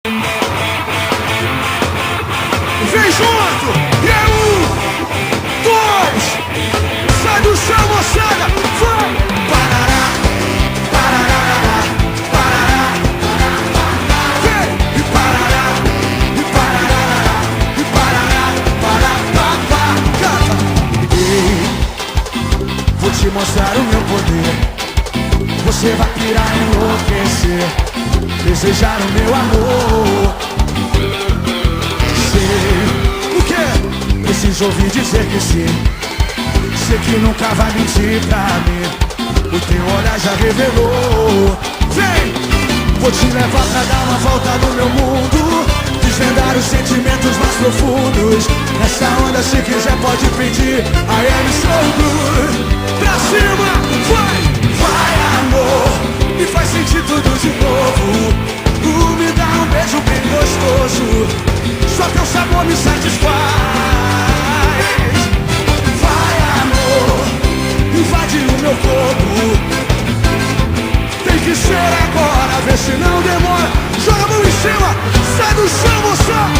Vem junto! E é 1, 2, sai do chão, moçada! Vai! Parará, parará, parará, vem! E parará, e parará, e parará, parará, canta! Ei, vou te mostrar o meu poder. Você vai pirar, enlouquecer, desejar o meu amor. O quê? Preciso ouvir dizer que sim. Sei que nunca vai mentir pra mim. O teu olhar já revelou. Vem! Vou te levar pra dar uma volta no meu mundo, desvendar os sentimentos mais profundos. Nessa onda, se quiser pode pedir I am so good. Pra cima, vai! Vai, amor, me faz sentir tudo de novo. Me dá um beijo bem gostoso, só teu sabor me satisfaz. Vai, amor, invade o meu corpo. Tem que ser agora, vê se não demora. Joga a mão em cima, sai do chão, moça.